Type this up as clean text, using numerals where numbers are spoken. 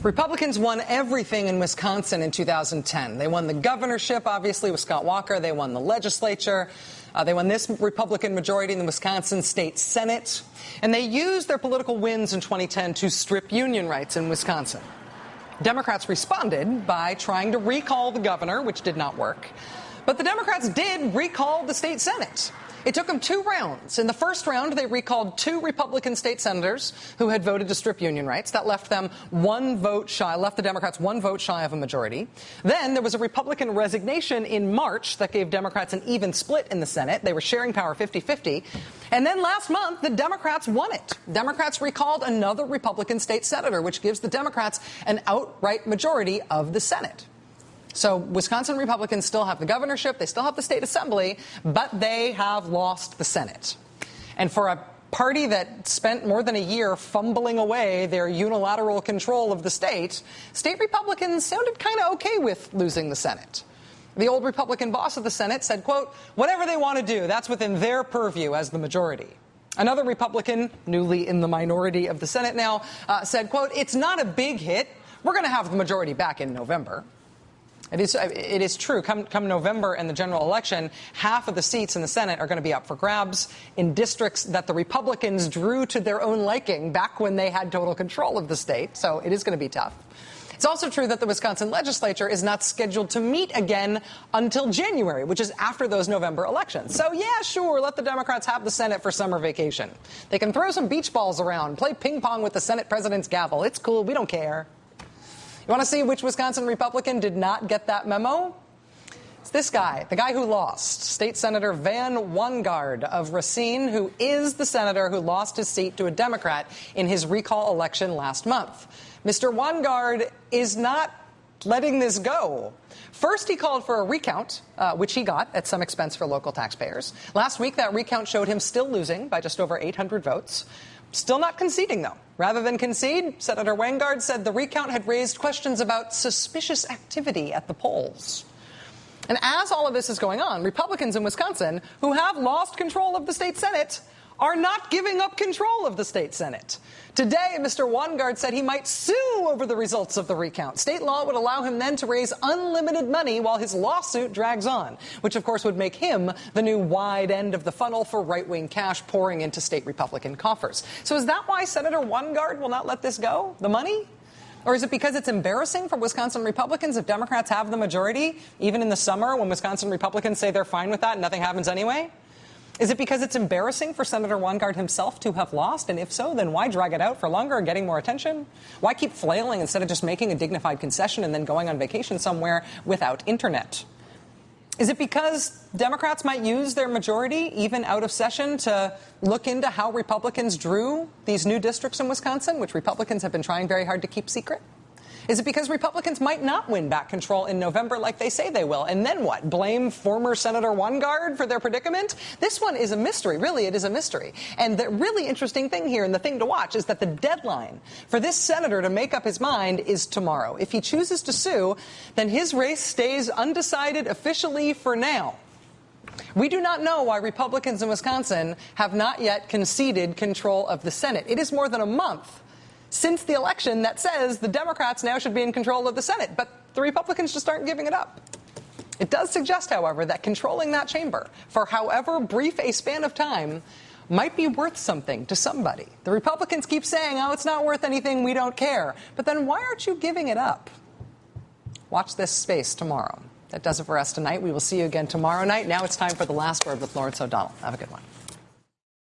Republicans won everything in Wisconsin in 2010. They won the governorship, obviously, with Scott Walker. They won the legislature. They won this Republican majority in the Wisconsin State Senate. And they used their political wins in 2010 to strip union rights in Wisconsin. Democrats responded by trying to recall the governor, which did not work. But the Democrats did recall the state Senate. It took them 2 rounds. In the first round, they recalled 2 Republican state senators who had voted to strip union rights. That left them 1 vote shy, left the Democrats 1 vote shy of a majority. Then there was a Republican resignation in March that gave Democrats an even split in the Senate. They were sharing power 50-50. And then last month, the Democrats won it. Democrats recalled another Republican state senator, which gives the Democrats an outright majority of the Senate. So Wisconsin Republicans still have the governorship, they still have the state assembly, but they have lost the Senate. And for a party that spent more than a year fumbling away their unilateral control of the state Republicans sounded kind of okay with losing the Senate. The old Republican boss of the Senate said, quote, whatever they want to do, that's within their purview as the majority. Another Republican, newly in the minority of the Senate now, said, quote, it's not a big hit. We're going to have the majority back in November. It is true. Come November and the general election, half of the seats in the Senate are going to be up for grabs in districts that the Republicans drew to their own liking back when they had total control of the state. So it is going to be tough. It's also true that the Wisconsin legislature is not scheduled to meet again until January, which is after those November elections. So, yeah, sure, let the Democrats have the Senate for summer vacation. They can throw some beach balls around, play ping pong with the Senate president's gavel. It's cool. We don't care. You want to see which Wisconsin Republican did not get that memo? It's this guy, the guy who lost, State Senator Van Wanggaard of Racine, who is the senator who lost his seat to a Democrat in his recall election last month. Mr. Wanggaard is not letting this go. First, he called for a recount, which he got at some expense for local taxpayers. Last week, that recount showed him still losing by just over 800 votes. Still not conceding, though. Rather than concede, Senator Wanggaard said the recount had raised questions about suspicious activity at the polls. And as all of this is going on, Republicans in Wisconsin, who have lost control of the state Senate, are not giving up control of the state Senate. Today, Mr. Wanggaard said he might sue over the results of the recount. State law would allow him then to raise unlimited money while his lawsuit drags on, which, of course, would make him the new wide end of the funnel for right-wing cash pouring into state Republican coffers. So is that why Senator Wanggaard will not let this go, the money? Or is it because it's embarrassing for Wisconsin Republicans if Democrats have the majority, even in the summer when Wisconsin Republicans say they're fine with that and nothing happens anyway? Is it because it's embarrassing for Senator Wanggaard himself to have lost? And if so, then why drag it out for longer and getting more attention? Why keep flailing instead of just making a dignified concession and then going on vacation somewhere without internet? Is it because Democrats might use their majority, even out of session, to look into how Republicans drew these new districts in Wisconsin, which Republicans have been trying very hard to keep secret? Is it because Republicans might not win back control in November like they say they will? And then what? Blame former Senator Wanggaard for their predicament? This one is a mystery. Really, it is a mystery. And the really interesting thing here and the thing to watch is that the deadline for this senator to make up his mind is tomorrow. If he chooses to sue, then his race stays undecided officially for now. We do not know why Republicans in Wisconsin have not yet conceded control of the Senate. It is more than a month since the election that says the Democrats now should be in control of the Senate, but the Republicans just aren't giving it up. It does suggest, however, that controlling that chamber for however brief a span of time might be worth something to somebody. The Republicans keep saying, oh, it's not worth anything, we don't care. But then why aren't you giving it up? Watch this space tomorrow. That does it for us tonight. We will see you again tomorrow night. Now it's time for The Last Word with Lawrence O'Donnell. Have a good one.